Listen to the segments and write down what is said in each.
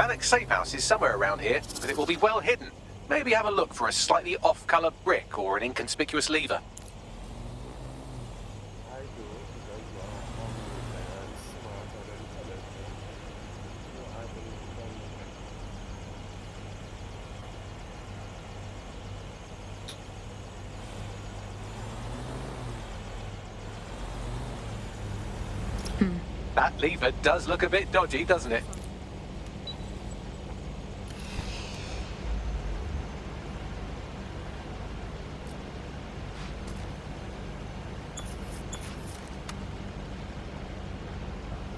Malik's safe house is somewhere around here, but it will be well hidden. Maybe have a look for a slightly off-color brick or an inconspicuous lever. That lever does look a bit dodgy, doesn't it?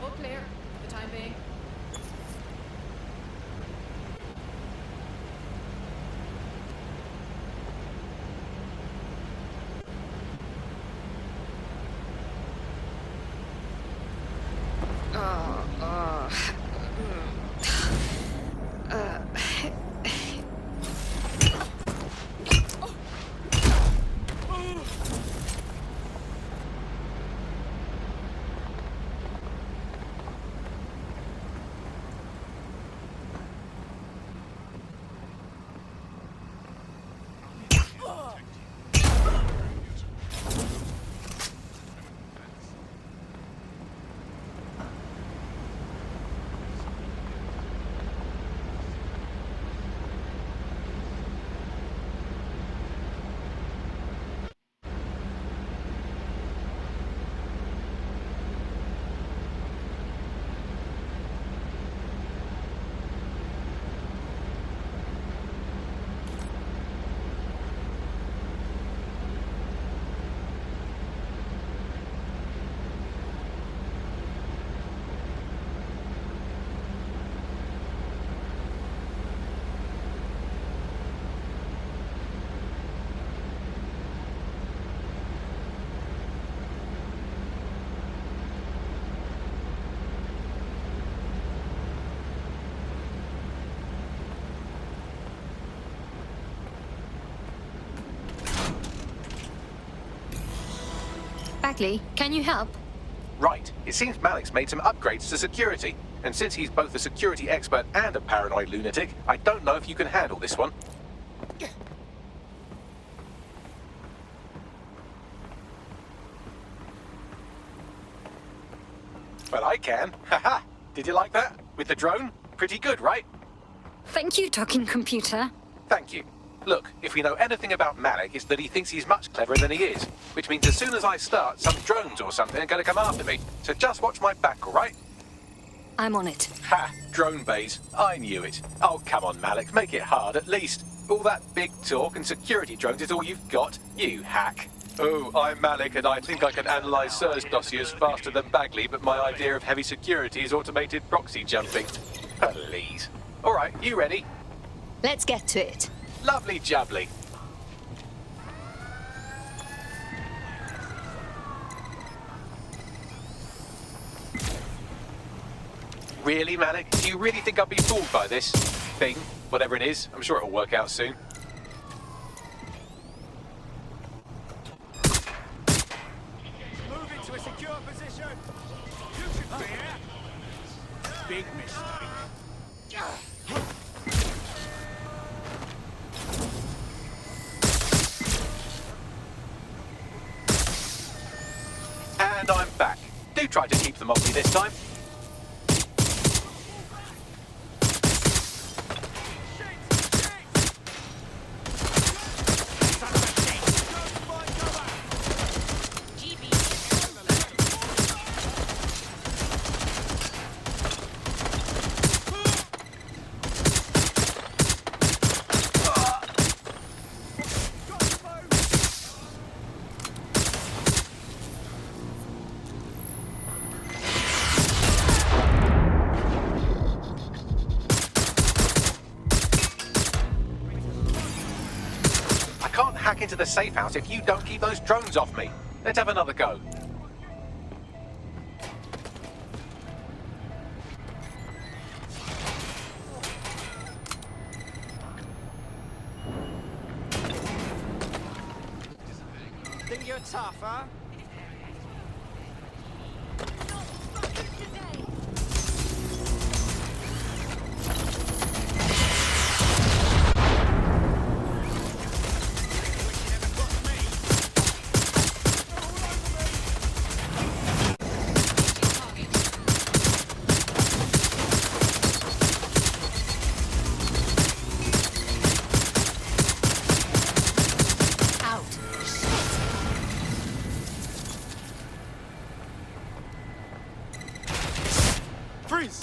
All clear for the time being. Bagley, can you help? Right. It seems Malik's made some upgrades to security. And since he's both a security expert and a paranoid lunatic, I don't know if you can handle this one. Well, I can. Haha. Did you like that? With the drone? Pretty good, right? Thank you, talking computer. Thank you. Look, if we know anything about Malik, it's that he thinks he's much cleverer than he is. Which means as soon as I start, some drones or something are going to come after me. So just watch my back, all right? I'm on it. Ha! Drone bays. I knew it. Oh, come on, Malik. Make it hard, at least. All that big talk and security drones is all you've got. You hack. Oh, I'm Malik, and I think I can analyze SIRS dossiers faster than Bagley, but my idea of heavy security is automated proxy jumping. Please. All right, you ready? Let's get to it. Lovely jubbly. Really, Malik? Do you really think I'll be fooled by this thing? Whatever it is, I'm sure it'll work out soon. Move into a secure position. You should be here. Big mistake. And I'm back. Do try to keep them off me this time. Hack into the safe house if you don't keep those drones off me. Let's have another go. Think you're tough, huh? Freeze!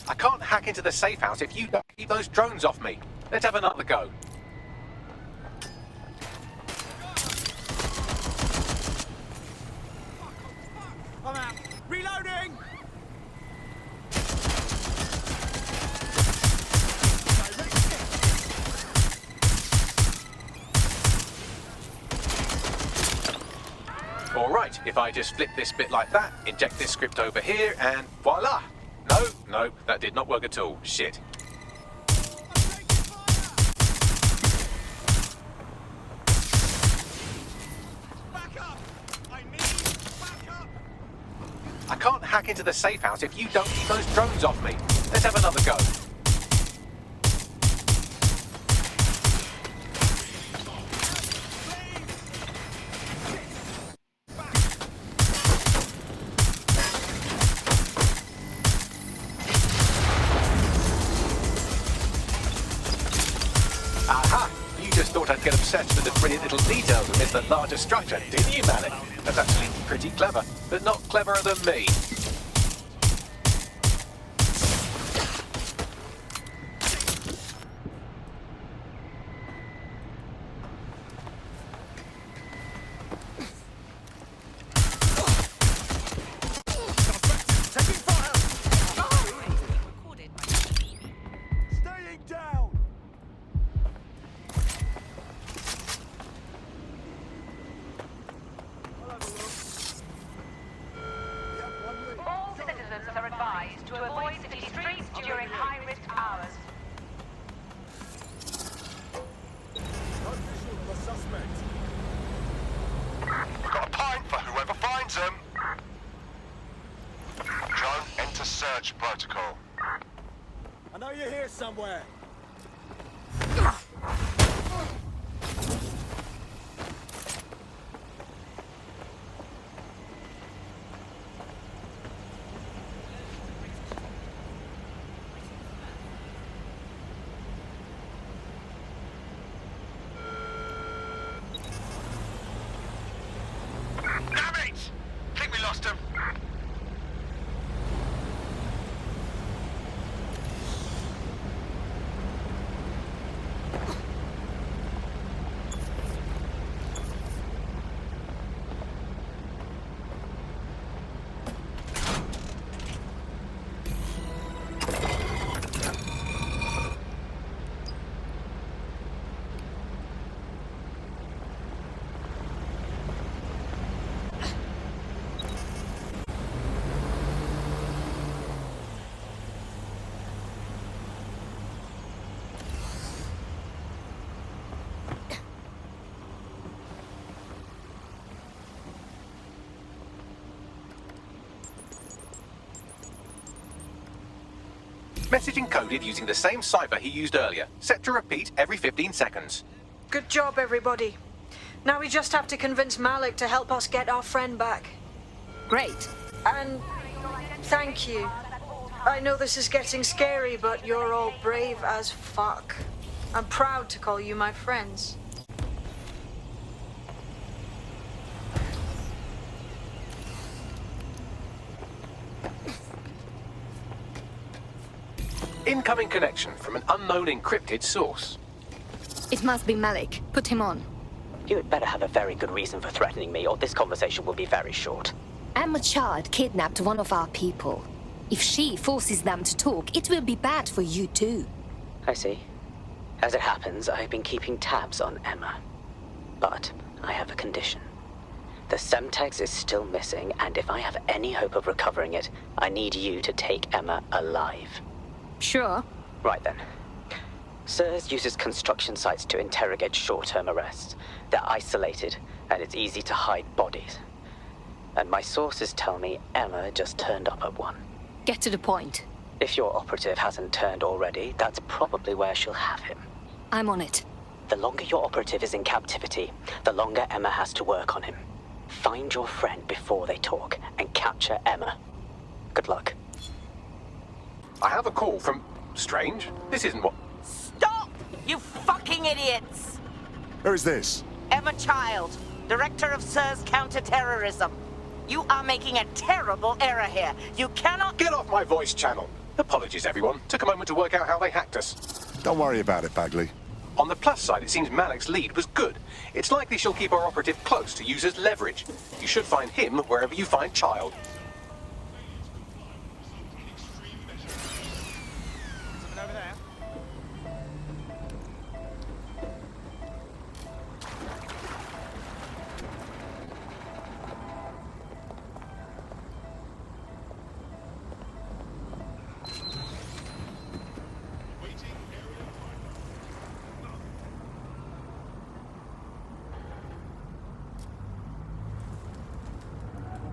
I can't hack into the safe house if you don't keep those drones off me. Let's have another go. I'm out. Reloading! All right, if I just flip this bit like that, inject this script over here, and voila! No, that did not work at all. Shit. Back up! I mean, back up! I can't hack into the safe house if you don't keep those drones off me. Let's have another go. Aha! You just thought I'd get obsessed with the brilliant little details amidst the larger structure, didn't you, Malik? That's actually pretty clever, but not cleverer than me. Taking fire! Staying down! I'll have a look. Yeah, one lead. All citizens are advised to avoid city streets during high-risk hours. No visual of a suspect. We've got a pint for whoever finds them. Drone, enter search protocol. I know you're here somewhere. Damn it! Think we lost him. Message encoded using the same cipher he used earlier, set to repeat every 15 seconds. Good job, everybody. Now we just have to convince Malik to help us get our friend back. Great. And thank you. I know this is getting scary, but you're all brave as fuck. I'm proud to call you my friends. Incoming connection from an unknown encrypted source. It must be Malik. Put him on. You had better have a very good reason for threatening me, or this conversation will be very short. Emma Chard kidnapped one of our people. If she forces them to talk, it will be bad for you too. I see. As it happens, I've been keeping tabs on Emma. But I have a condition. The Semtex is still missing, and if I have any hope of recovering it, I need you to take Emma alive. Sure. Right then. SIRS uses construction sites to interrogate short-term arrests. They're isolated, and it's easy to hide bodies. And my sources tell me Emma just turned up at one. Get to the point. If your operative hasn't turned already, that's probably where she'll have him. I'm on it. The longer your operative is in captivity, the longer Emma has to work on him. Find your friend before they talk, and capture Emma. Good luck. I have a call from strange. This isn't what... Stop, you fucking idiots! Who is this? Emma Child, Director of SIRS Counter-Terrorism. You are making a terrible error here. You cannot... Get off my voice channel. Apologies, everyone. Took a moment to work out how they hacked us. Don't worry about it, Bagley. On the plus side, it seems Malik's lead was good. It's likely she'll keep our operative close to use as leverage. You should find him wherever you find Child. Something over there.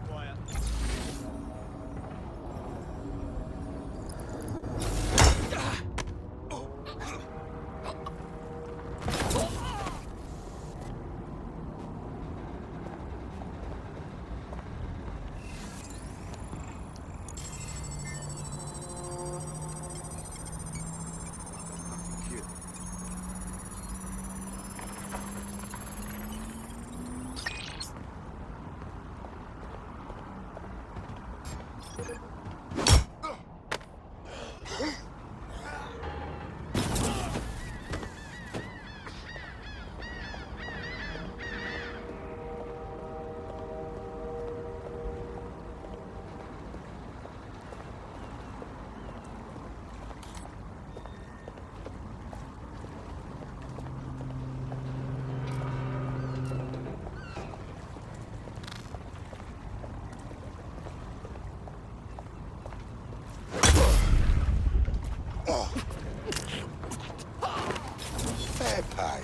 Quiet. Fair pay.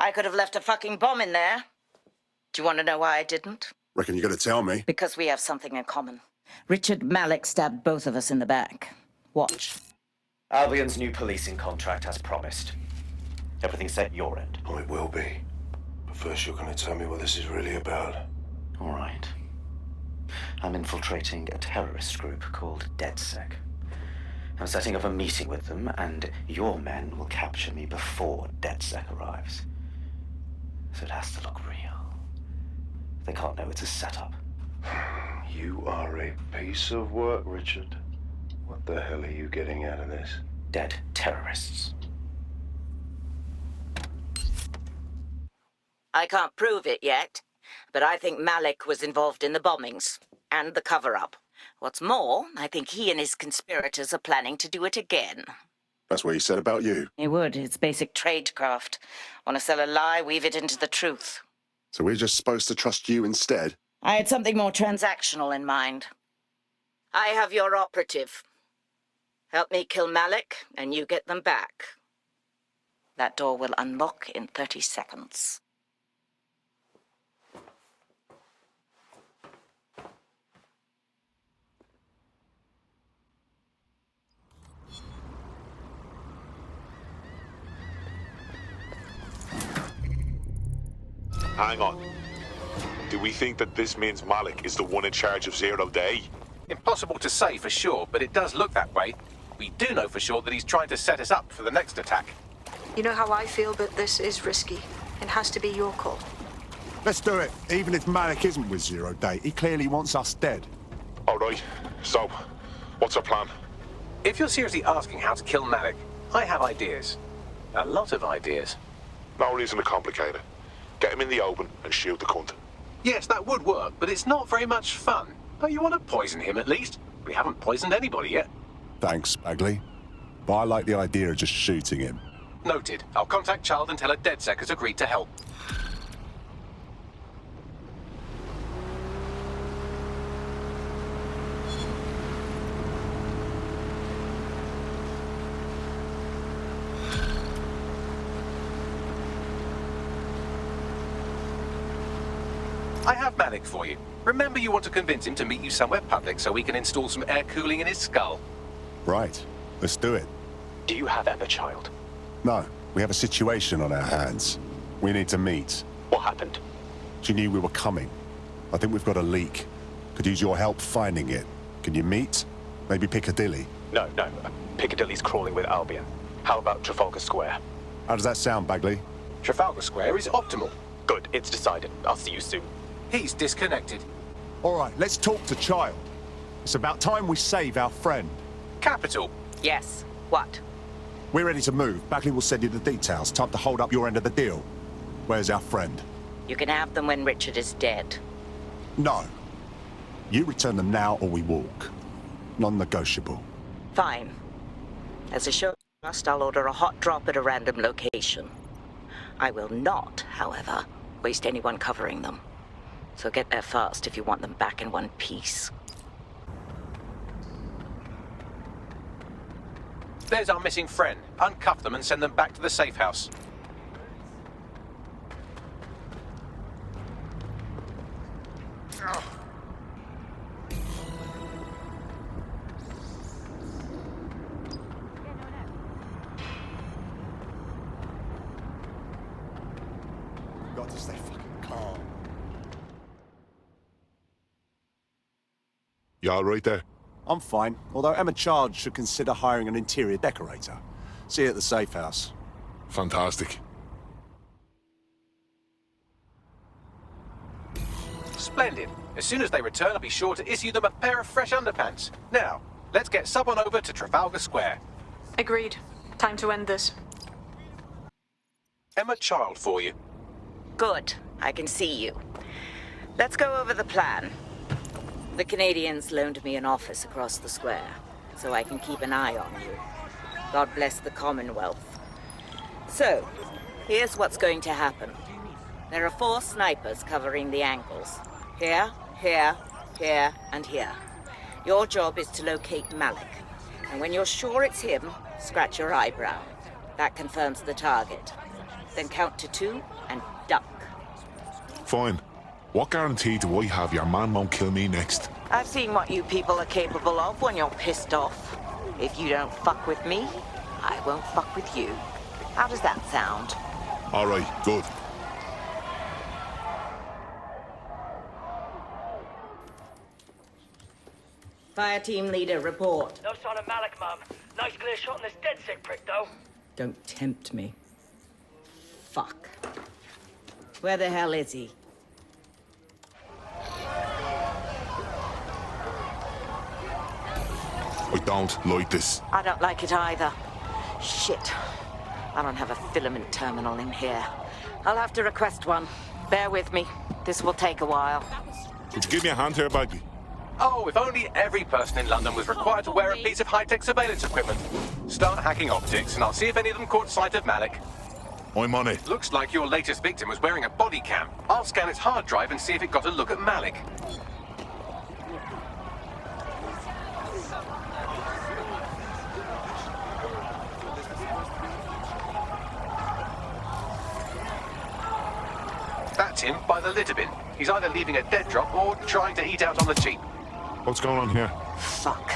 I could have left a fucking bomb in there. Do you want to know why I didn't? Reckon you're gonna tell me? Because we have something in common. Richard Malik stabbed both of us in the back. Watch. Albion's new policing contract as promised. Everything's set your end. Oh, it will be. But first you're gonna tell me what this is really about. All right. I'm infiltrating a terrorist group called DedSec. I'm setting up a meeting with them, and your men will capture me before DedSec arrives. So it has to look real. They can't know it's a setup. You are a piece of work, Richard. What the hell are you getting out of this? Dead terrorists. I can't prove it yet, but I think Malik was involved in the bombings and the cover-up. What's more, I think he and his conspirators are planning to do it again. That's what he said about you. He would. It's basic tradecraft. Want to sell a lie, weave it into the truth. So we're just supposed to trust you instead? I had something more transactional in mind. I have your operative. Help me kill Malik, and you get them back. That door will unlock in 30 seconds. Hang on. Do we think that this means Malik is the one in charge of Zero Day? Impossible to say for sure, but it does look that way. We do know for sure that he's trying to set us up for the next attack. You know how I feel, but this is risky. It has to be your call. Let's do it. Even if Malik isn't with Zero Day, he clearly wants us dead. All right. So, what's our plan? If you're seriously asking how to kill Malik, I have ideas. A lot of ideas. No reason to complicate it. Get him in the open and shoot the cunt. Yes, that would work, but it's not very much fun. Oh, you want to poison him at least? We haven't poisoned anybody yet. Thanks, Bagley. But I like the idea of just shooting him. Noted. I'll contact Child and tell her DedSec has agreed to help. I have Malik for you. Remember, you want to convince him to meet you somewhere public so we can install some air cooling in his skull. Right. Let's do it. Do you have Emma, Child? No. We have a situation on our hands. We need to meet. What happened? She knew we were coming. I think we've got a leak. Could use your help finding it. Can you meet? Maybe Piccadilly? No. Piccadilly's crawling with Albion. How about Trafalgar Square? How does that sound, Bagley? Trafalgar Square is optimal. Good, it's decided. I'll see you soon. He's disconnected. All right, let's talk to Child. It's about time we save our friend. Capital. Yes. What? We're ready to move. Bagley will send you the details. Time to hold up your end of the deal. Where's our friend? You can have them when Richard is dead. No. You return them now or we walk. Non-negotiable. Fine. As a show of trust, I'll order a hot drop at a random location. I will not, however, waste anyone covering them. So get there fast if you want them back in one piece. There's our missing friend. Uncuff them and send them back to the safe house. Got to stay fucking calm. You all right there? I'm fine, although Emma Child should consider hiring an interior decorator. See you at the safe house. Fantastic. Splendid. As soon as they return, I'll be sure to issue them a pair of fresh underpants. Now, let's get someone over to Trafalgar Square. Agreed. Time to end this. Emma Child for you. Good. I can see you. Let's go over the plan. The Canadians loaned me an office across the square, so I can keep an eye on you. God bless the Commonwealth. So, here's what's going to happen. There are 4 snipers covering the angles. Here, here, here, and here. Your job is to locate Malik. And when you're sure it's him, scratch your eyebrow. That confirms the target. Then count to 2 and duck. Fine. What guarantee do I have your man won't kill me next? I've seen what you people are capable of when you're pissed off. If you don't fuck with me, I won't fuck with you. How does that sound? All right, good. Fire team leader, report. No sign of Malik, Mum. Nice clear shot on this DedSec prick, though. Don't tempt me. Fuck. Where the hell is he? I don't like this. I don't like it either. Shit. I don't have a filament terminal in here. I'll have to request one. Bear with me. This will take a while. Could you give me a hand here, Bagley? Oh, if only every person in London was required to wear a piece of high-tech surveillance equipment. Start hacking optics, and I'll see if any of them caught sight of Malik. I'm on it. Looks like your latest victim was wearing a body cam. I'll scan its hard drive and see if it got a look at Malik. That's him by the litter bin. He's either leaving a dead drop or trying to eat out on the cheap. What's going on here? Fuck.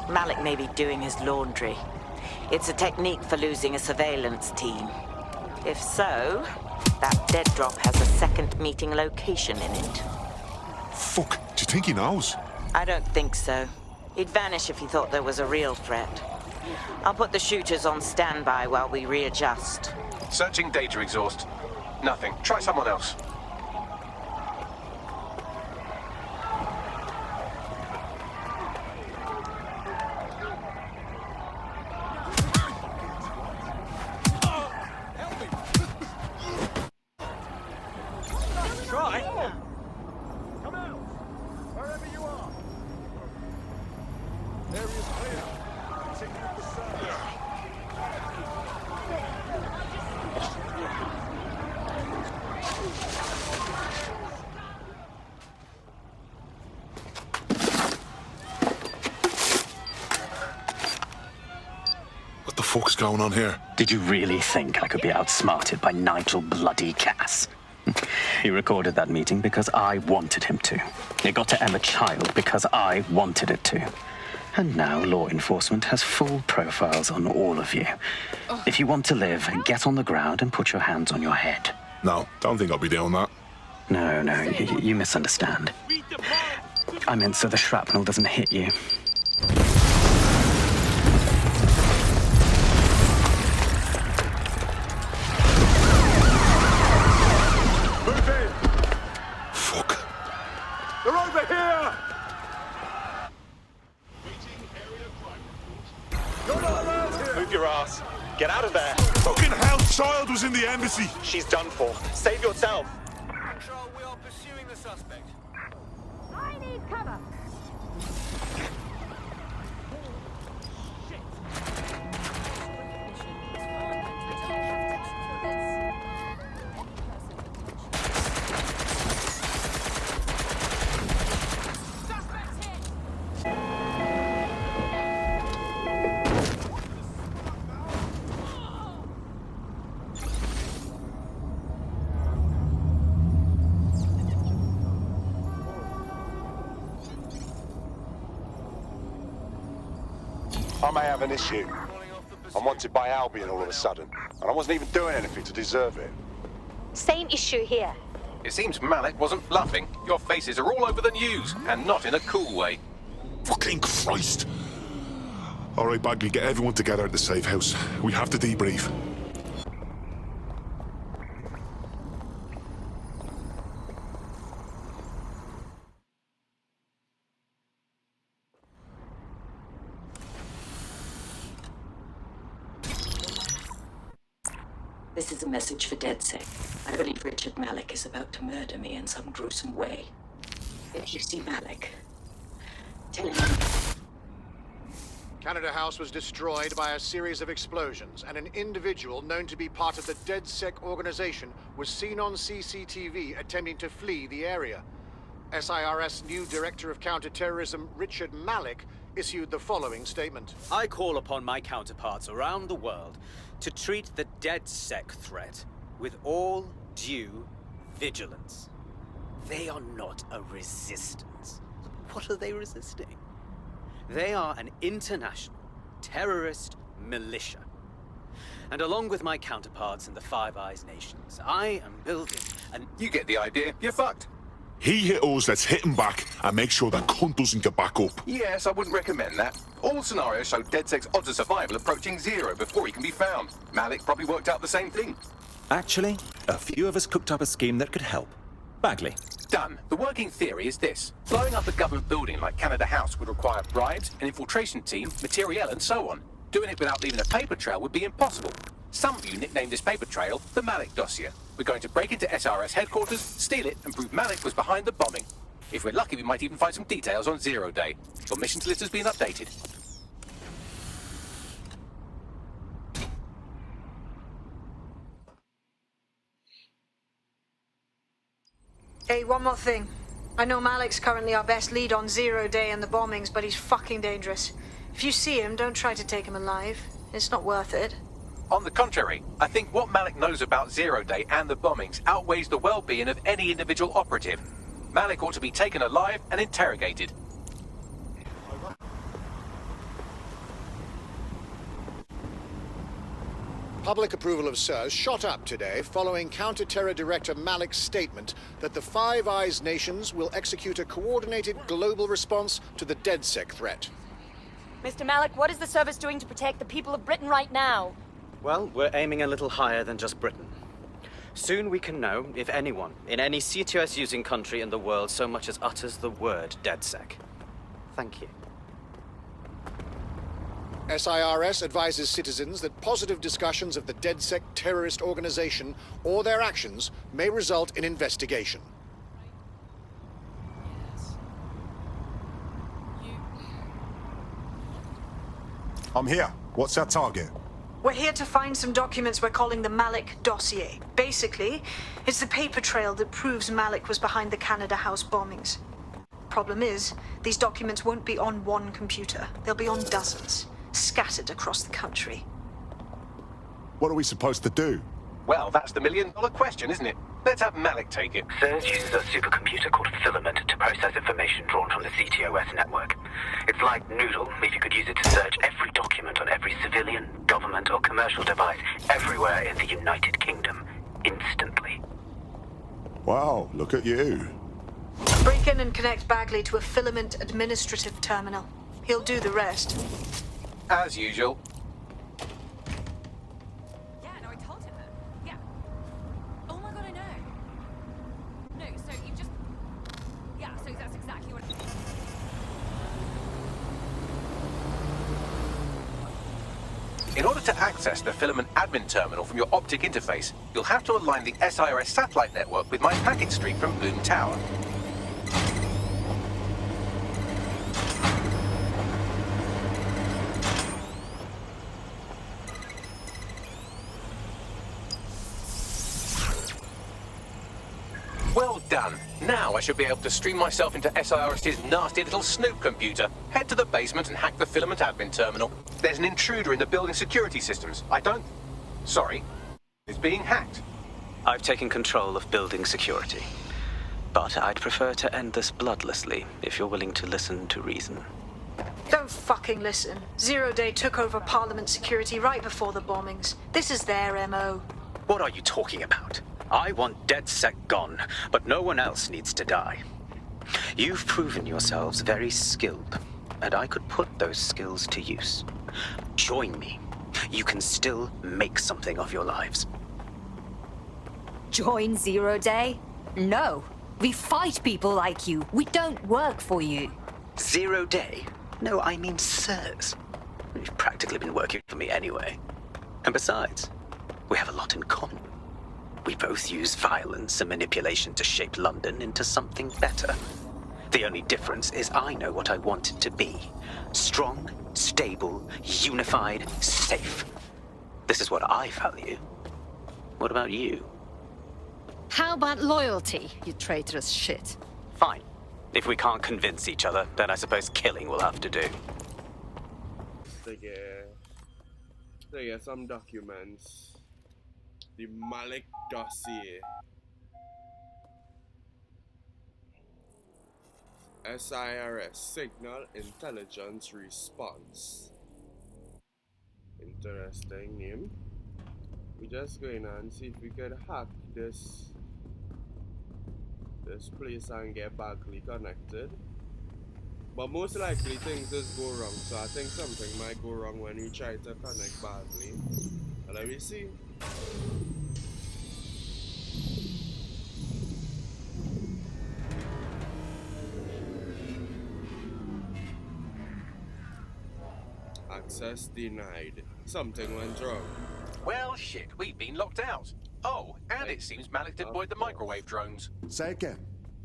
Malik may be doing his laundry. It's a technique for losing a surveillance team. If so, that dead drop has a second meeting location in it. Fuck, do you think he knows? I don't think so. He'd vanish if he thought there was a real threat. I'll put the shooters on standby while we readjust. Searching data exhaust. Nothing. Try someone else. Try. Come out. Wherever you are. Area's clear. Continue the search. What the fuck's going on here? Did you really think I could be outsmarted by Nigel bloody Cass? He recorded that meeting because I wanted him to. It got to Emma Child because I wanted it to. And now law enforcement has full profiles on all of you. If you want to live, get on the ground and put your hands on your head. No, don't think I'll be doing that. No, you misunderstand. I meant so the shrapnel doesn't hit you. Move in. Fuck. They're over here. You're not allowed here. Move your ass. Get out of there. Fucking hell, Child was in the embassy. She's done for. Save yourself. Control, we are pursuing the suspect. I need cover. I may have an issue. I'm wanted by Albion all of a sudden, and I wasn't even doing anything to deserve it. Same issue here. It seems Malik wasn't bluffing. Your faces are all over the news, and not in a cool way. Fucking Christ. All right, Bagley, get everyone together at the safe house. We have to debrief. This is a message for DedSec. I believe Richard Malik is about to murder me in some gruesome way. If you see Malik, tell him. Canada House was destroyed by a series of explosions, and an individual known to be part of the DedSec organization was seen on CCTV attempting to flee the area. SIRS new Director of Counterterrorism Richard Malik issued the following statement. I call upon my counterparts around the world to treat the DedSec threat with all due vigilance. They are not a resistance. What are they resisting? They are an international terrorist militia. And along with my counterparts in the Five Eyes nations, I am building an... You get the idea. You're fucked. He hit us, let's hit him back and make sure that cunt doesn't get back up. Yes, I wouldn't recommend that. All scenarios show DedSec's odds of survival approaching 0 before he can be found. Malik probably worked out the same thing. Actually, a few of us cooked up a scheme that could help. Bagley. Done. The working theory is this. Blowing up a government building like Canada House would require bribes, an infiltration team, materiel, and so on. Doing it without leaving a paper trail would be impossible. Some of you nicknamed this paper trail the Malik dossier. We're going to break into SRS headquarters, steal it, and prove Malik was behind the bombing. If we're lucky, we might even find some details on Zero Day. Your missions list has been updated. Hey, one more thing. I know Malik's currently our best lead on Zero Day and the bombings, but he's fucking dangerous. If you see him, don't try to take him alive. It's not worth it. On the contrary, I think what Malik knows about Zero Day and the bombings outweighs the well-being of any individual operative. Malik ought to be taken alive and interrogated. Public approval of SIRS shot up today following Counter-Terror Director Malik's statement that the Five Eyes nations will execute a coordinated global response to the DedSec threat. Mr. Malik, what is the service doing to protect the people of Britain right now? Well, we're aiming a little higher than just Britain. Soon we can know if anyone in any CTOS-using country in the world so much as utters the word DedSec. Thank you. SIRS advises citizens that positive discussions of the DedSec terrorist organization or their actions may result in investigation. I'm here. What's our target? We're here to find some documents we're calling the Malik dossier. Basically, it's the paper trail that proves Malik was behind the Canada House bombings. Problem is, these documents won't be on one computer. They'll be on dozens, scattered across the country. What are we supposed to do? Well, that's the million-dollar question, isn't it? Let's have Malik take it. SIRS uses a supercomputer called Filament to process information drawn from the CTOS network. It's like Noodle if you could use it to search every document on every civilian, government, or commercial device everywhere in the United Kingdom, instantly. Wow, look at you. Break in and connect Bagley to a Filament administrative terminal. He'll do the rest. As usual. Yeah, no, I told him that. Yeah. Oh my god, I know. No, so you just... Yeah, so that's exactly what... In order to access the Filament admin terminal from your optic interface, you'll have to align the SIRS satellite network with my packet stream from Boom Tower. Well done. Now I should be able to stream myself into SIRS's nasty little snoop computer, head to the basement and hack the Filament admin terminal. There's an intruder in the building security systems. Sorry. It's being hacked. I've taken control of building security. But I'd prefer to end this bloodlessly, if you're willing to listen to reason. Don't fucking listen. Zero Day took over Parliament security right before the bombings. This is their MO. What are you talking about? I want DedSec gone, but no one else needs to die. You've proven yourselves very skilled, and I could put those skills to use. Join me. You can still make something of your lives. Join Zero Day? No. We fight people like you. We don't work for you. 0 Day? No, I mean SIRS. You've practically been working for me anyway. And besides, we have a lot in common. We both use violence and manipulation to shape London into something better. The only difference is I know what I want it to be. Strong, stable, unified, safe. This is what I value. What about you? How about loyalty, you traitorous shit? Fine. If we can't convince each other, then I suppose killing will have to do. So yeah, some documents. The Malik dossier. SIRS Signal Intelligence Response. Interesting name. We're just going and see if we could hack this place and get Bagley connected. But most likely things just go wrong, so I think something might go wrong when we try to connect Bagley. Let me see. Access denied. Something went wrong. Well, shit, we've been locked out. Oh, and it seems Malik deployed the microwave drones. Say again.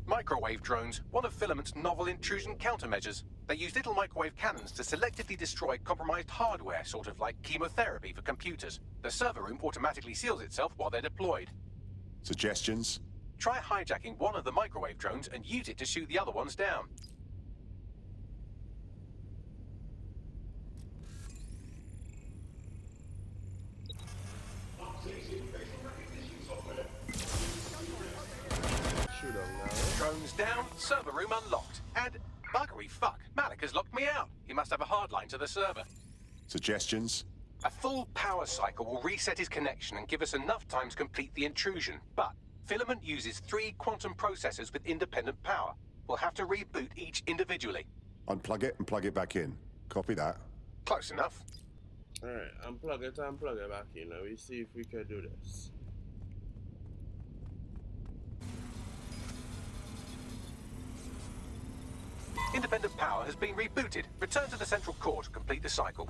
Microwave drones, one of Filament's novel intrusion countermeasures. They use little microwave cannons to selectively destroy compromised hardware, sort of like chemotherapy for computers. The server room automatically seals itself while they're deployed. Suggestions? Try hijacking one of the microwave drones and use it to shoot the other ones down. Drones down, server room unlocked. And buggery fuck, Malik has locked me out. He must have a hard line to the server. Suggestions? A full power cycle will reset his connection and give us enough time to complete the intrusion. But Filament uses 3 quantum processors with independent power. We'll have to reboot each individually. Unplug it and plug it back in. Copy that. Close enough. Alright, unplug it back in. Let me see if we can do this. Independent power has been rebooted. Return to the central core to complete the cycle.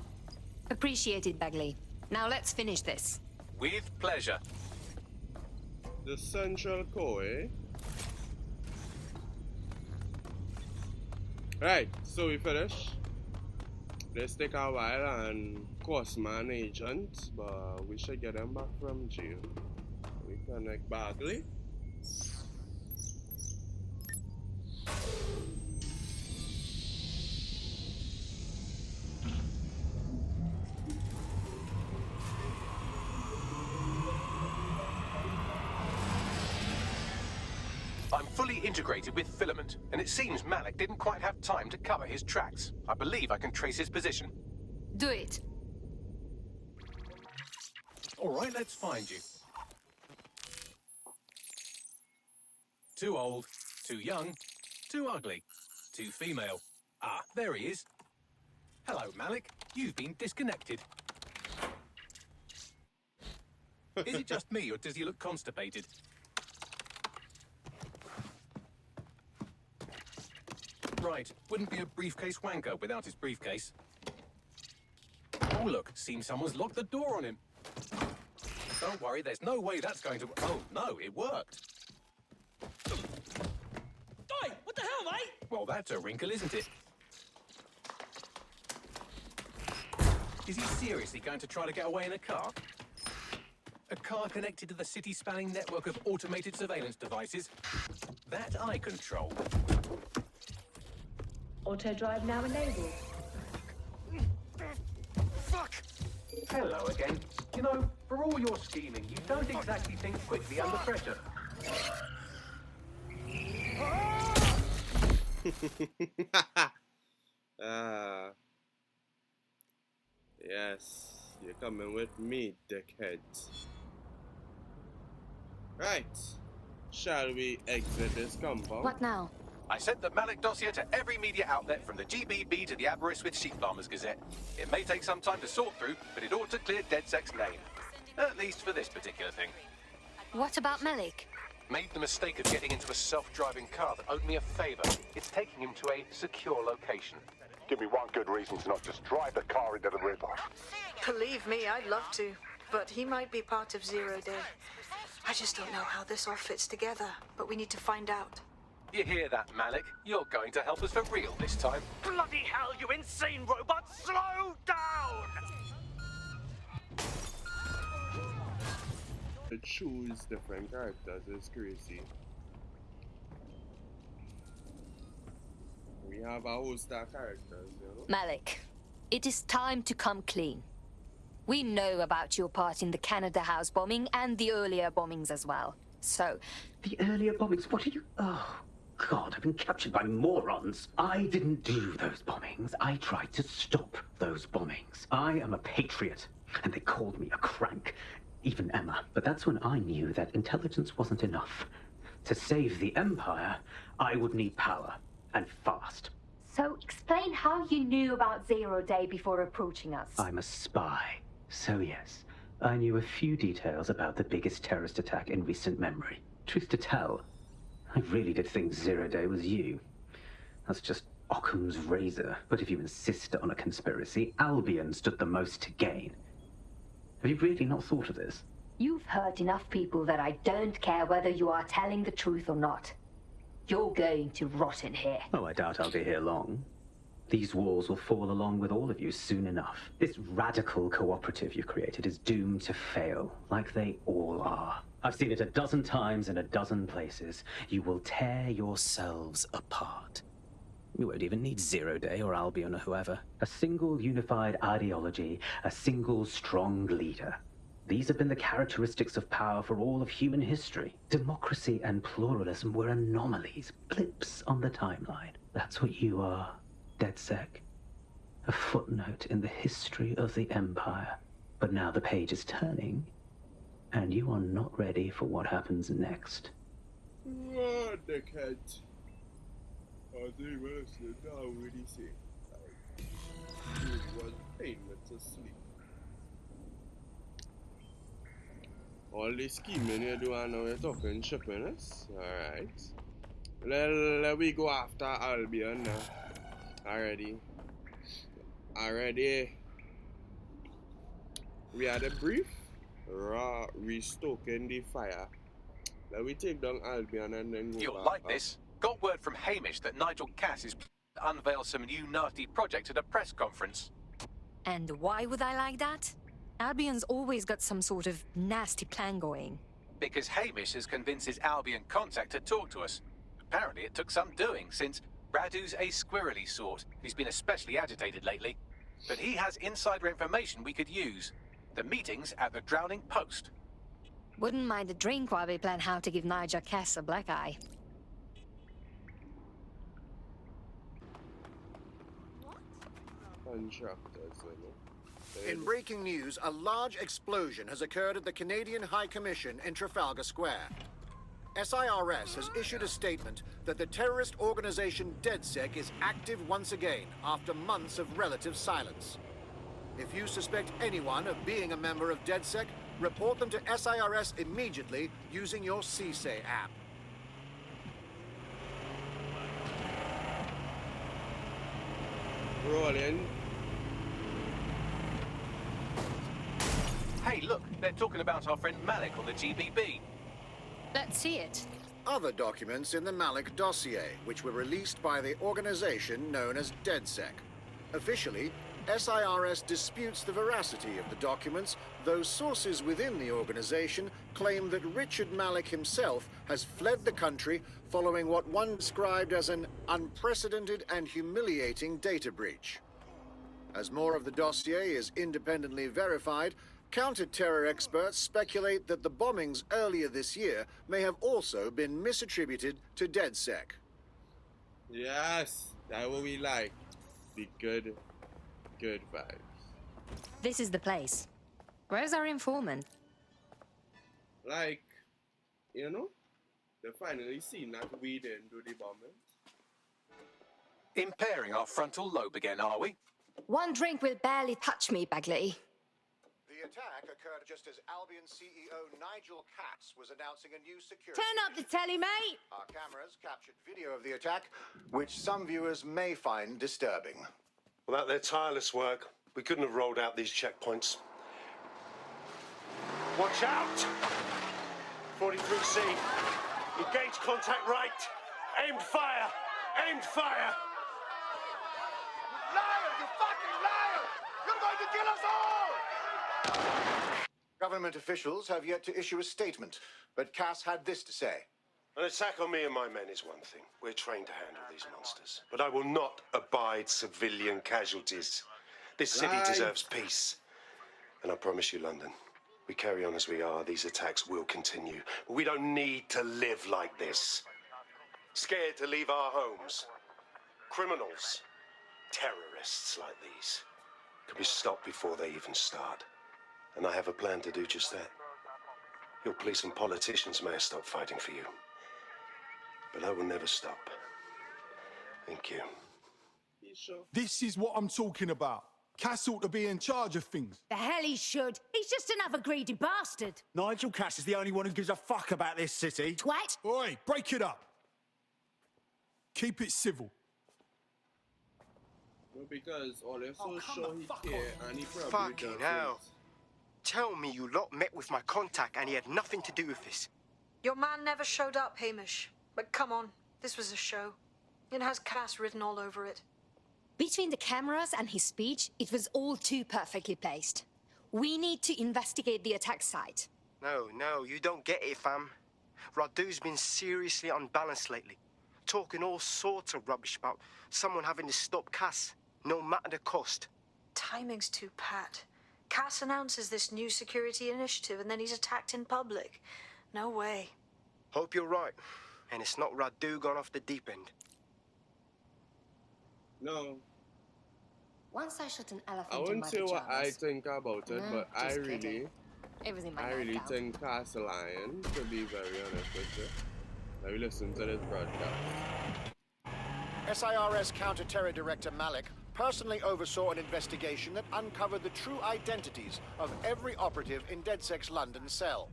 Appreciated, Bagley. Now let's finish this. With pleasure. The central core, eh? Right, so we finish. This take a while and cost man agent, but we should get them back from jail. We connect Bagley. I'm fully integrated with Filament, and it seems Malik didn't quite have time to cover his tracks. I believe I can trace his position. Do it. All right, let's find you. Too old, too young, too ugly, too female. Ah, there he is. Hello, Malik. You've been disconnected. Is it just me, or does he look constipated? Right, wouldn't be a briefcase wanker without his briefcase. Oh look, seems someone's locked the door on him. Don't worry, there's no way that's going to... Oh no, it worked. Oi, what the hell, mate? Well, that's a wrinkle, isn't it? Is he seriously going to try to get away in a car? A car connected to the city-spanning network of automated surveillance devices? That I control. Auto drive now enabled. Fuck! Hello again. You know, for all your scheming, you don't exactly think quickly under pressure. Yes, you're coming with me, dickhead. Right, shall we exit this compound? What now? I sent the Malik dossier to every media outlet from the GBB to the Aberystwyth Sheep Farmers Gazette. It may take some time to sort through, but it ought to clear DedSec's name. At least for this particular thing. What about Malik? Made the mistake of getting into a self-driving car that owed me a favor. It's taking him to a secure location. Give me one good reason to not just drive the car into the river. Believe me, I'd love to. But he might be part of Zero Day. I just don't know how this all fits together, but we need to find out. You hear that, Malik? You're going to help us for real this time. Bloody hell, you insane robot! Slow down! To choose different characters is crazy. We have a whole star characters, you know? Malik, it is time to come clean. We know about your part in the Canada House bombing and the earlier bombings as well. So... The earlier bombings? What are you... Oh, God, I've been captured by morons. I didn't do those bombings. I tried to stop those bombings. I am a patriot, and they called me a crank. Even Emma. But that's when I knew that intelligence wasn't enough. To save the Empire, I would need power. And fast. So explain how you knew about Zero Day before approaching us. I'm a spy. So yes, I knew a few details about the biggest terrorist attack in recent memory. Truth to tell, I really did think Zero Day was you. That's just Occam's razor. But if you insist on a conspiracy, Albion stood the most to gain. Have you really not thought of this? You've hurt enough people that I don't care whether you are telling the truth or not. You're going to rot in here. Oh, I doubt I'll be here long. These walls will fall along with all of you soon enough. This radical cooperative you created is doomed to fail, like they all are. I've seen it a dozen times in a dozen places. You will tear yourselves apart. You won't even need Zero Day or Albion or whoever. A single unified ideology, a single strong leader. These have been the characteristics of power for all of human history. Democracy and pluralism were anomalies, blips on the timeline. That's what you are, DedSec. A footnote in the history of the Empire. But now the page is turning, and you are not ready for what happens next. What the cat? I think we're listening now, what do you say? He was painless asleep. All this scheming you do, and now you're talking shipping us? Alright. Let we go after Albion now. Already. We had a brief. Restoking the fire. Let we take down Albion and then go You'll back like up. this. Got word from Hamish that Nigel Cass is to unveil some new nasty project at a press conference. And why would I like that? Albion's always got some sort of nasty plan going. Because Hamish has convinced his Albion contact to talk to us. Apparently it took some doing, since Radu's a squirrely sort. He's been especially agitated lately. But he has insider information we could use. The meeting's at the Drowning Post. Wouldn't mind a drink while we plan how to give Nigel Cass a black eye. Contractors, you know. In breaking news, a large explosion has occurred at the Canadian High Commission in Trafalgar Square. SIRS has issued a statement that the terrorist organization DedSec is active once again after months of relative silence. If you suspect anyone of being a member of DedSec, report them to SIRS immediately using your CSAY app. Rolling. Hey, look, they're talking about our friend Malik on the GBB. Let's see it. Other documents in the Malik dossier, which were released by the organization known as DedSec. Officially, SIRS disputes the veracity of the documents, though sources within the organization claim that Richard Malik himself has fled the country following what one described as an unprecedented and humiliating data breach. As more of the dossier is independently verified, counter-terror experts speculate that the bombings earlier this year may have also been misattributed to DedSec. Yes, that's what we like. The good vibes. This is the place. Where's our informant? Like, you know, they finally seen that we didn't do the bombing. Impairing our frontal lobe again, are we? One drink will barely touch me, Bagley. The attack occurred just as Albion CEO Nigel Cass was announcing a new security... Turn up the telly, mate! Our cameras captured video of the attack, which some viewers may find disturbing. Without their tireless work, we couldn't have rolled out these checkpoints. Watch out! 43C. Engage contact right. Aimed fire! Aimed fire! Liar! You fucking liar! You're going to kill us all! Government officials have yet to issue a statement, but Cass had this to say. An attack on me and my men is one thing. We're trained to handle these monsters. But I will not abide civilian casualties. This city deserves peace. And I promise you, London, we carry on as we are, these attacks will continue. But we don't need to live like this. Scared to leave our homes. Criminals, terrorists like these, can be stopped before they even start. And I have a plan to do just that. Your police and politicians may have stopped fighting for you. But I will never stop. Thank you. This is what I'm talking about. Cass ought to be in charge of things. The hell he should. He's just another greedy bastard. Nigel Cass is the only one who gives a fuck about this city. Twat. Oi, break it up. Keep it civil. No, because all they're so sure he care and he probably Fucking hell. Tell me you lot met with my contact and he had nothing to do with this. Your man never showed up, Hamish. But come on, this was a show. It has Cass written all over it. Between the cameras and his speech, it was all too perfectly placed. We need to investigate the attack site. No, you don't get it, fam. Radu's been seriously unbalanced lately. Talking all sorts of rubbish about someone having to stop Cass, no matter the cost. Timing's too pat. Cass announces this new security initiative and then he's attacked in public. No way. Hope you're right. And it's not Radu gone off the deep end. No. Once I shot an I elephant in wouldn't my say what I pajamas. think about it, but I Just really, kidding. It was in my I really nightgown. think Castle Lion, to be very honest with you. Now you listen to this broadcast. SIRS Counter-Terror Director Malik personally oversaw an investigation that uncovered the true identities of every operative in DedSec's London cell.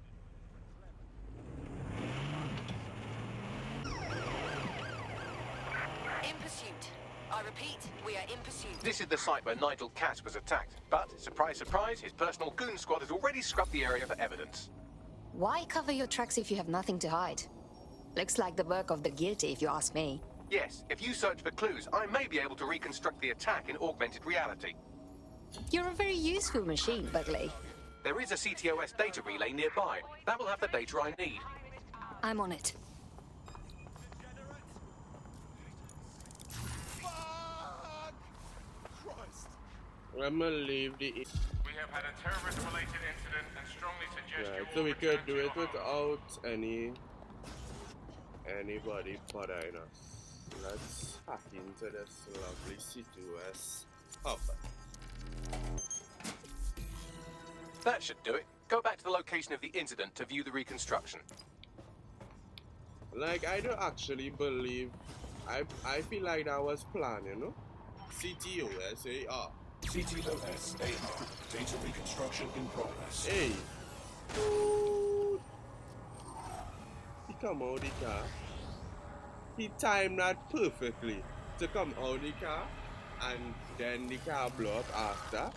In pursuit. I repeat, we are in pursuit. This is the site where Nigel Cass was attacked. But, surprise, surprise, his personal goon squad has already scrubbed the area for evidence. Why cover your tracks if you have nothing to hide? Looks like the work of the guilty, if you ask me. Yes, if you search for clues, I may be able to reconstruct the attack in augmented reality. You're a very useful machine, Bagley. There is a CTOS data relay nearby. That will have the data I need. I'm on it. I'm gonna leave the... We have had a terrorist-related incident and strongly suggest Right, so we could do it without anybody bothering us. Let's hack into this lovely CTOS hub. That should do it. Go back to the location of the incident to view the reconstruction. Like, I don't actually believe... I feel like that was planned, you know? CTOS AR. CTOS AR. Data reconstruction in progress. Hey! Dude. He come out the car. He timed that perfectly to come out the car, and then the car blow up after.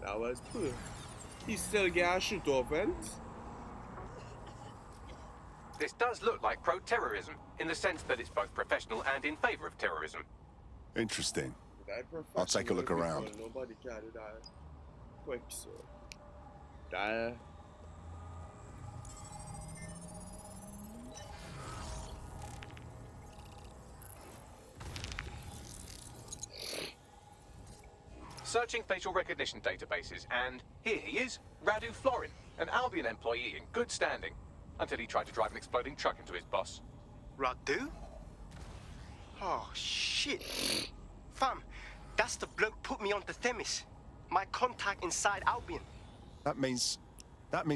That was perfect. He still get a shoot offense. This does look like pro-terrorism, in the sense that it's both professional and in favor of terrorism. Interesting. I'll take a look around. Nobody can do that quick, so. That. Searching facial recognition databases, and here he is, Radu Florin, an Albion employee in good standing, until he tried to drive an exploding truck into his boss. Radu? Oh, shit. Fam, that's the bloke put me onto Themis. My contact inside Albion. That means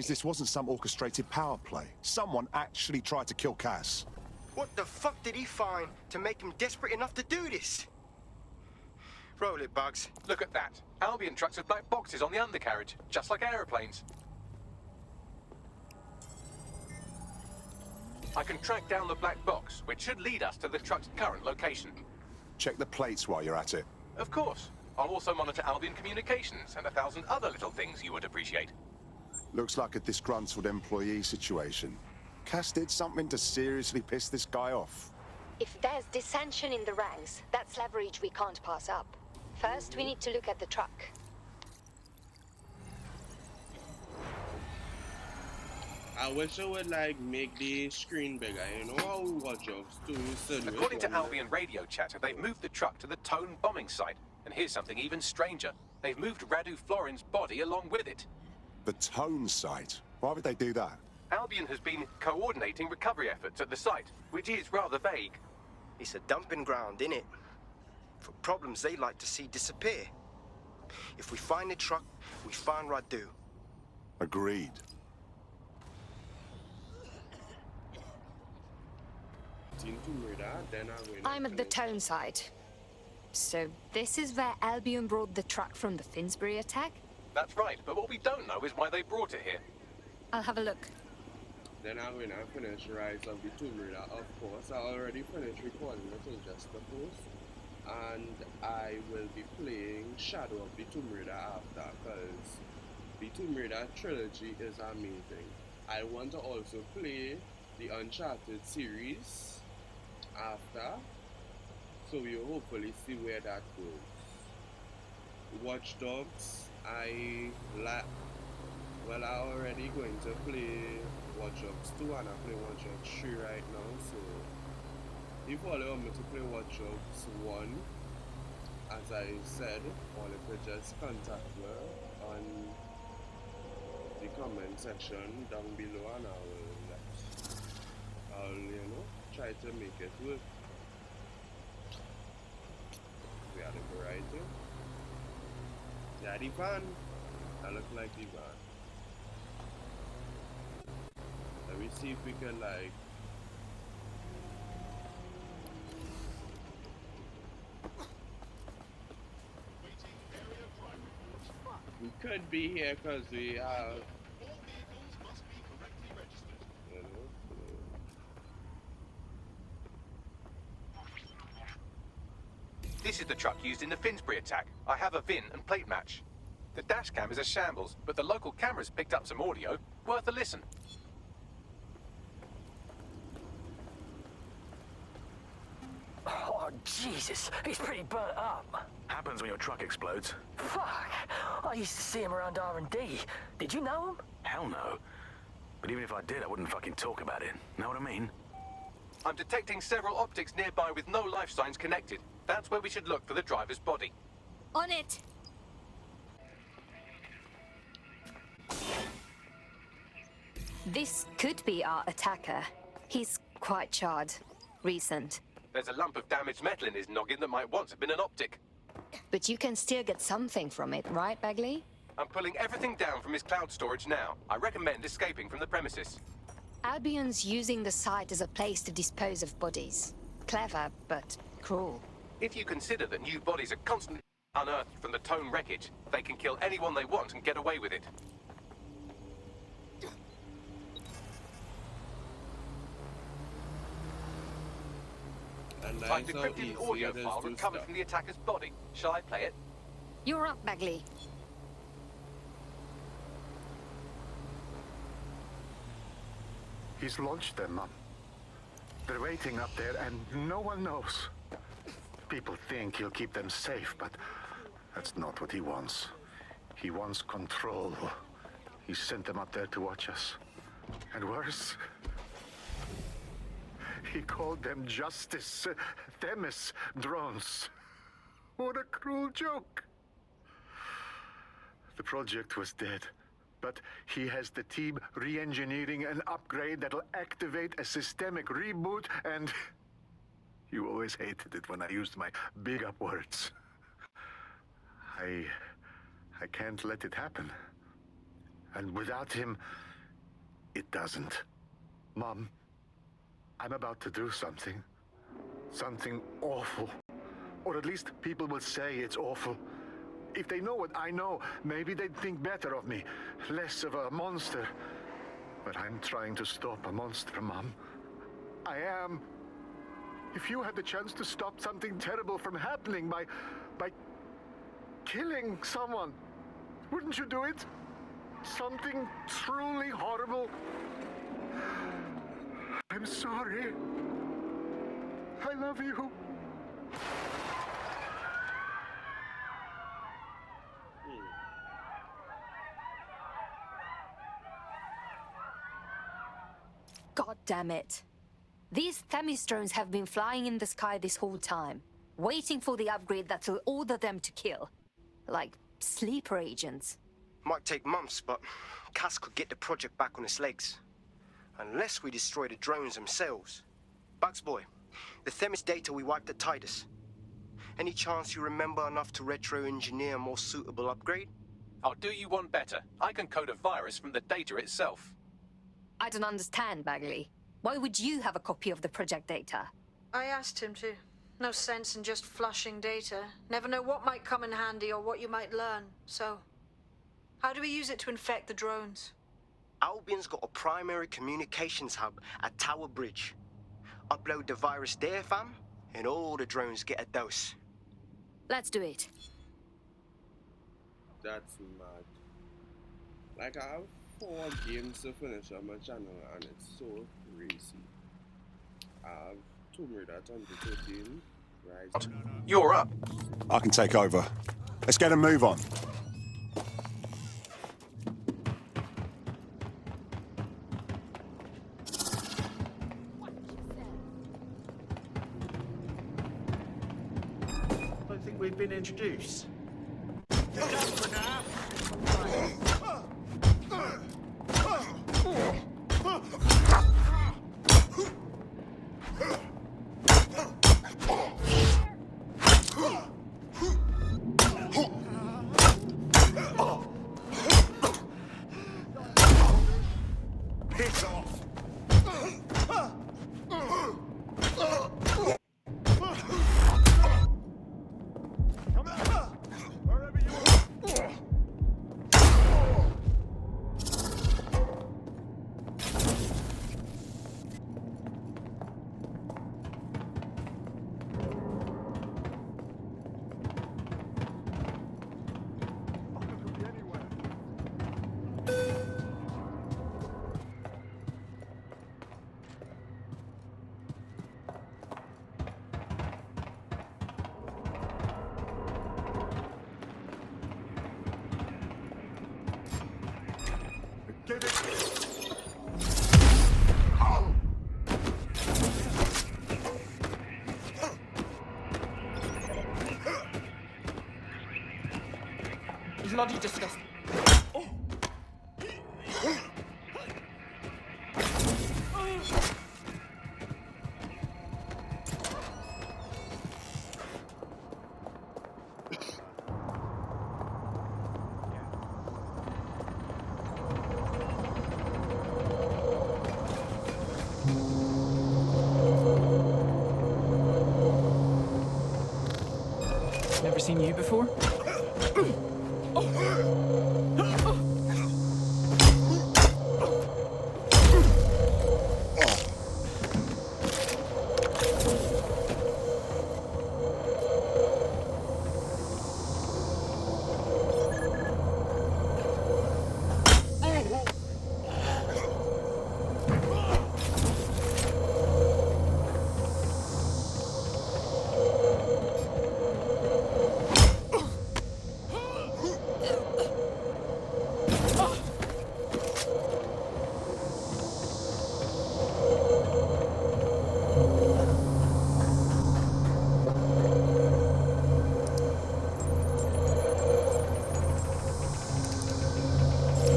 this wasn't some orchestrated power play. Someone actually tried to kill Cass. What the fuck did he find to make him desperate enough to do this? Roll it, Bugs. Look at that. Albion trucks with black boxes on the undercarriage, just like aeroplanes. I can track down the black box, which should lead us to the truck's current location. Check the plates while you're at it. Of course. I'll also monitor Albion communications and 1,000 other little things you would appreciate. Looks like a disgruntled employee situation. Cass did something to seriously piss this guy off. If there's dissension in the ranks, that's leverage we can't pass up. First, we need to look at the truck. I wish I would like make the screen bigger, you know how Watch Dogs do. According to Albion radio chatter, they've moved the truck to the Tone bombing site. And here's something even stranger. They've moved Radu Florin's body along with it. The Tone site? Why would they do that? Albion has been coordinating recovery efforts at the site, which is rather vague. It's a dumping ground, innit? For problems they like to see disappear. If we find the truck, we find Radu. Agreed. I'm at the Tone site. So this is where Albion brought the truck from the Finsbury attack? That's right, but what we don't know is why they brought it here. I'll have a look. Then I will not finish Rise of the Tomb Raider, of course. I already finished recording it in just the post. And I will be playing Shadow of the Tomb Raider after, because the Tomb Raider trilogy is amazing. I want to also play the Uncharted series after, so we'll hopefully see where that goes. Watch Dogs, I already going to play Watch Dogs 2 and I play Watch Dogs 3 right now, so if all you want me to play Watch Dogs 1, as I said, or you could just contact me on the comment section down below and I'll try to make it work. We had a variety. that the van? That look like the van. Let me see if we can like we could be here because we have This is the truck used in the Finsbury attack. I have a VIN and plate match. The dash cam is a shambles, but the local cameras picked up some audio. Worth a listen. Oh, Jesus. He's pretty burnt up. Happens when your truck explodes. Fuck. I used to see him around R&D. Did you know him? Hell no. But even if I did, I wouldn't fucking talk about it. Know what I mean? I'm detecting several optics nearby with no life signs connected. That's where we should look for the driver's body. On it! This could be our attacker. He's quite charred. Recent. There's a lump of damaged metal in his noggin that might once have been an optic. But you can still get something from it, right, Bagley? I'm pulling everything down from his cloud storage now. I recommend escaping from the premises. Albion's using the site as a place to dispose of bodies. Clever, but cruel. If you consider that new bodies are constantly unearthed from the Tone wreckage, they can kill anyone they want and get away with it. I've decrypted an audio file recovered from the attacker's body. Shall I play it? You're up, Bagley. He's launched them, Mum. They're waiting up there and no one knows. People think he'll keep them safe, but that's not what he wants. He wants control. He sent them up there to watch us. And worse, he called them Justice, Themis drones. What a cruel joke. The project was dead, but he has the team re-engineering an upgrade that'll activate a systemic reboot, and you always hated it when I used my big up words. I can't let it happen. And without him, it doesn't. Mom, I'm about to do something. Something awful. Or at least people will say it's awful. If they know what I know, maybe they'd think better of me. Less of a monster. But I'm trying to stop a monster, Mom. I am. If you had the chance to stop something terrible from happening by killing someone, wouldn't you do it? Something truly horrible. I'm sorry. I love you. God damn it. These Themis drones have been flying in the sky this whole time, waiting for the upgrade that'll order them to kill. Like sleeper agents. Might take months, but Cass could get the project back on its legs. Unless we destroy the drones themselves. Bugs boy, the Themis data we wiped at Titus. Any chance you remember enough to retro-engineer a more suitable upgrade? I'll do you one better. I can code a virus from the data itself. I don't understand, Bagley. Why would you have a copy of the project data? I asked him to. No sense in just flushing data. Never know what might come in handy or what you might learn. So, how do we use it to infect the drones? Albion's got a primary communications hub at Tower Bridge. Upload the virus there, fam, and all the drones get a dose. Let's do it. That's mad. Like, I have 4 games to finish on my channel, and it's so crazy. I have Tomb Raider 2013, Rise. You're up. I can take over. Let's get a move on. I don't think we've been introduced. Bloody disgusting. Never seen you before?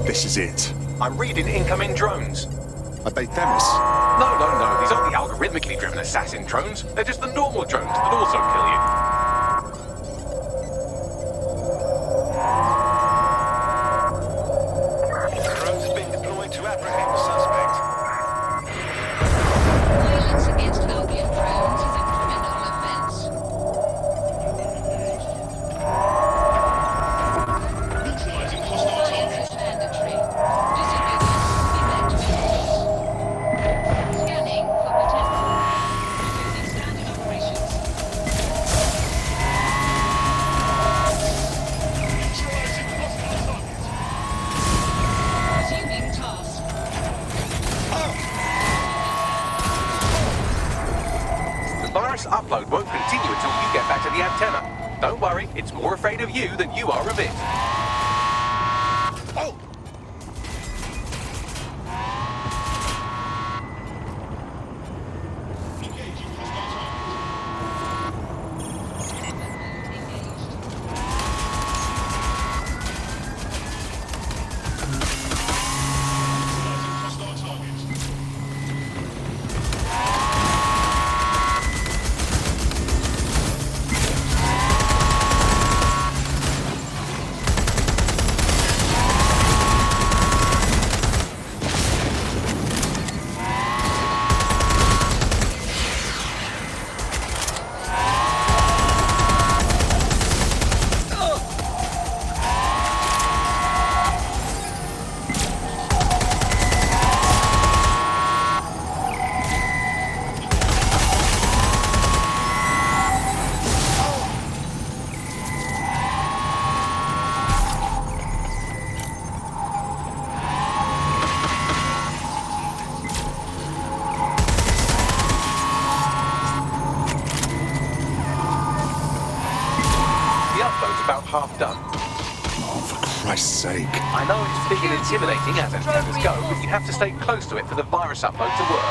This is it. I'm reading incoming drones. Are they Themis? No. These aren't the algorithmically driven assassin drones. They're just the normal drones that also kill you. Drones have been deployed to apprehend the suspect. Violence against Albion drones is a criminal offense. Compliance is mandatory. Disobedience will be met with force. Scanning for potential. Resuming standard operations. Resuming task. The virus upload won't continue until you get back to the antenna. Don't worry, it's more afraid of you than you are of it. The upload's about half done. Oh, for Christ's sake. I know it's big and intimidating as antennas go, but you have to stay close to it for the virus upload to work.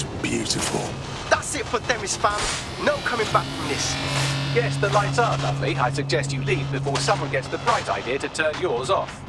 is beautiful. That's it for Themis, fam. No coming back from this. Yes, the lights are lovely. I suggest you leave before someone gets the bright idea to turn yours off.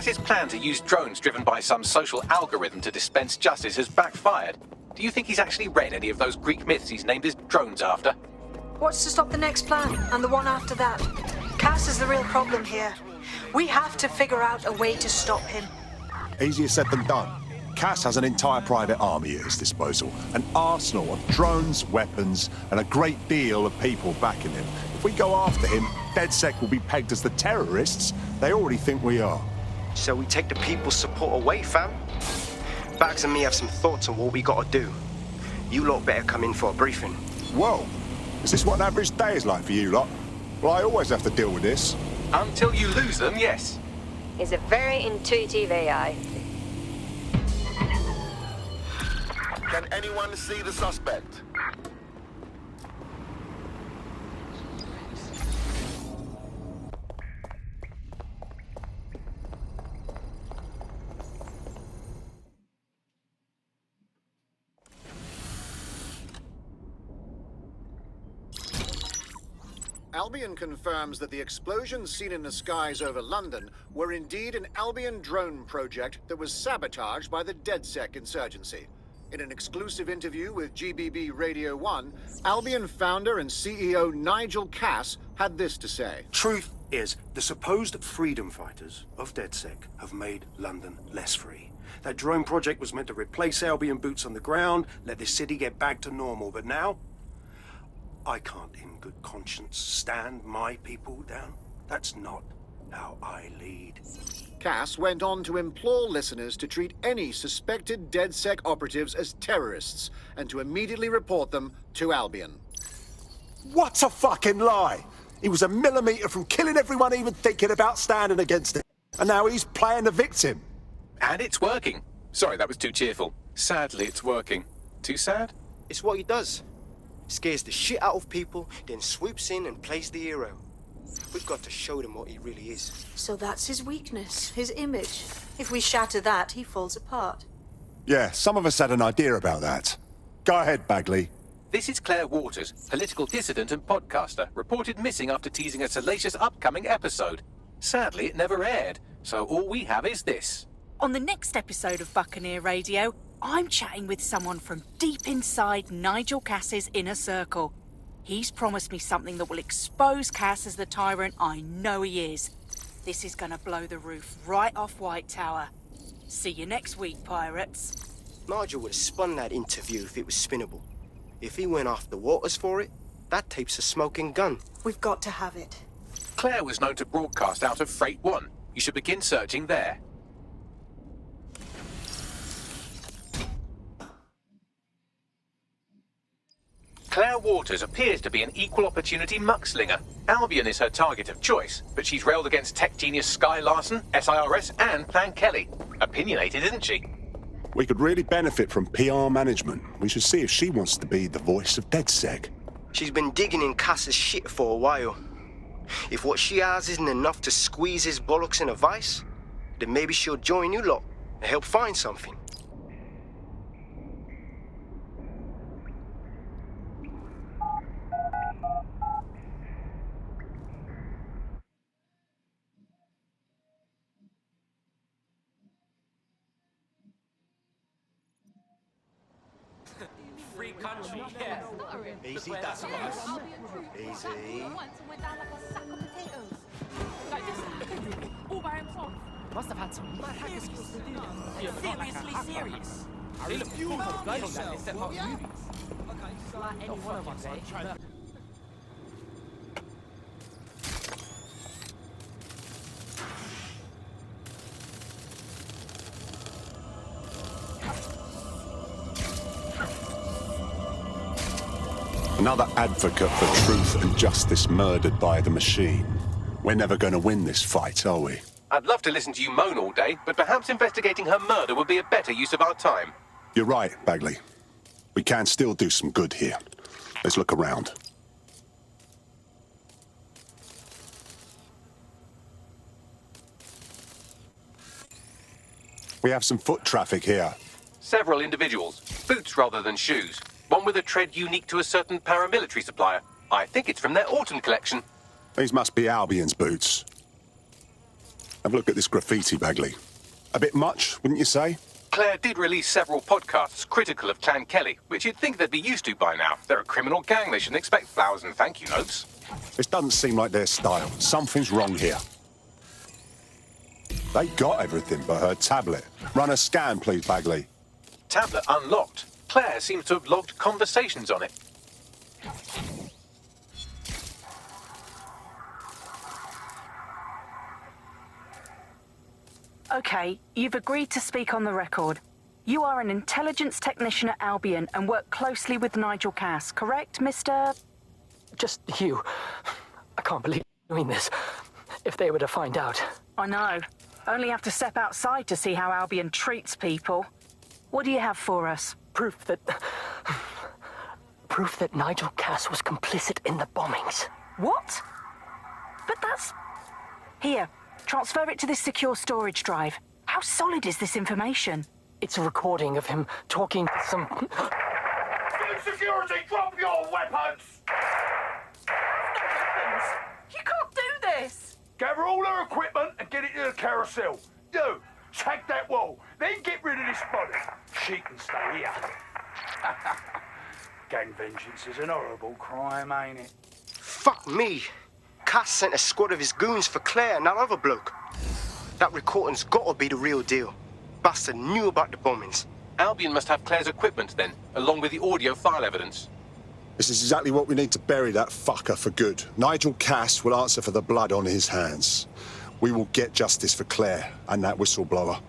Cass's plan to use drones driven by some social algorithm to dispense justice has backfired. Do you think he's actually read any of those Greek myths he's named his drones after? What's to stop the next plan, and the one after that? Cass is the real problem here. We have to figure out a way to stop him. Easier said than done. Cass has an entire private army at his disposal, an arsenal of drones, weapons, and a great deal of people backing him. If we go after him, DedSec will be pegged as the terrorists they already think we are. So we take the people's support away, fam? Bags and me have some thoughts on what we gotta do. You lot better come in for a briefing. Whoa, is this what an average day is like for you lot? Well, I always have to deal with this. Until you lose them, yes. He's a very intuitive AI. Can anyone see the suspect? Albion confirms that the explosions seen in the skies over London were indeed an Albion drone project that was sabotaged by the DedSec insurgency. In an exclusive interview with GBB Radio 1, Albion founder and CEO Nigel Cass had this to say. Truth is, the supposed freedom fighters of DedSec have made London less free. That drone project was meant to replace Albion boots on the ground, let the city get back to normal, but now I can't in good conscience stand my people down. That's not how I lead. Cass went on to implore listeners to treat any suspected DedSec operatives as terrorists and to immediately report them to Albion. What a fucking lie! He was a millimetre from killing everyone even thinking about standing against it. And now he's playing the victim. And it's working. Sorry, that was too cheerful. Sadly, it's working. Too sad? It's what he does. Scares the shit out of people, then swoops in and plays the hero. We've got to show them what he really is. So that's his weakness, his image. If we shatter that, he falls apart. Yeah, some of us had an idea about that. Go ahead, Bagley. This is Claire Waters, political dissident and podcaster, reported missing after teasing a salacious upcoming episode. Sadly, it never aired, so all we have is this. On the next episode of Buccaneer Radio, I'm chatting with someone from deep inside Nigel Cass's inner circle. He's promised me something that will expose Cass as the tyrant I know he is. This is gonna blow the roof right off White Tower. See you next week, pirates. Nigel would have spun that interview if it was spinnable. If he went after Waters for it, that tape's a smoking gun. We've got to have it. Claire was known to broadcast out of Freight 1. You should begin searching there. Claire Waters appears to be an equal opportunity muckslinger. Albion is her target of choice, but she's railed against tech genius Sky Larson, SIRS, and Plan Kelly. Opinionated, isn't she? We could really benefit from PR management. We should see if she wants to be the voice of DedSec. She's been digging in Cass's shit for a while. If what she has isn't enough to squeeze his bollocks in a vice, then maybe she'll join you lot and help find something. Free country, yeah. Easy, that's us. Easy. Like this, all by himself. Must have had some mad hacker skills to do that. Seriously serious? They look cool for the guys that they set up movies. Like any one of us, eh? Another advocate for truth and justice murdered by the machine. We're never going to win this fight, are we? I'd love to listen to you moan all day, but perhaps investigating her murder would be a better use of our time. You're right, Bagley. We can still do some good here. Let's look around. We have some foot traffic here. Several individuals. Boots rather than shoes. One with a tread unique to a certain paramilitary supplier. I think it's from their autumn collection. These must be Albion's boots. Have a look at this graffiti, Bagley. A bit much, wouldn't you say? Claire did release several podcasts critical of Clan Kelly, which you'd think they'd be used to by now. They're a criminal gang. They shouldn't expect flowers and thank you notes. This doesn't seem like their style. Something's wrong here. They got everything but her tablet. Run a scan, please, Bagley. Tablet unlocked. Claire seems to have logged conversations on it. Okay, you've agreed to speak on the record. You are an intelligence technician at Albion and work closely with Nigel Cass, correct, Mr...? Just you. I can't believe you're doing this. If they were to find out. I know. Only have to step outside to see how Albion treats people. What do you have for us? Proof that Nigel Cass was complicit in the bombings. What? But that's... Here, transfer it to this secure storage drive. How solid is this information? It's a recording of him talking to some... Security, drop your weapons! You can't do this! Gather all her equipment and get it to the carousel. You, check that wall, then get rid of this body. She can stay here. Gang vengeance is an horrible crime, ain't it? Fuck me. Cass sent a squad of his goons for Claire and that other bloke. That recording's gotta be the real deal. Bastard knew about the bombings. Albion must have Claire's equipment then, along with the audio file evidence. This is exactly what we need to bury that fucker for good. Nigel Cass will answer for the blood on his hands. We will get justice for Claire and that whistleblower.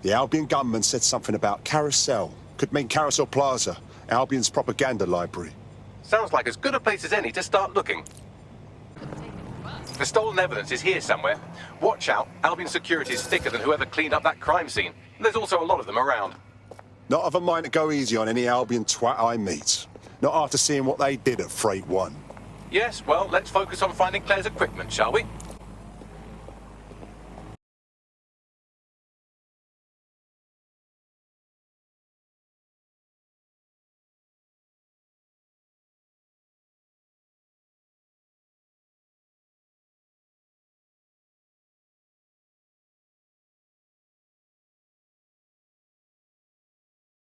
The Albion gunman said something about Carousel. Could mean Carousel Plaza, Albion's propaganda library. Sounds like as good a place as any to start looking. The stolen evidence is here somewhere. Watch out, Albion security is thicker than whoever cleaned up that crime scene. There's also a lot of them around. Not of a mind to go easy on any Albion twat I meet. Not after seeing what they did at Freight 1. Yes, well, let's focus on finding Claire's equipment, shall we?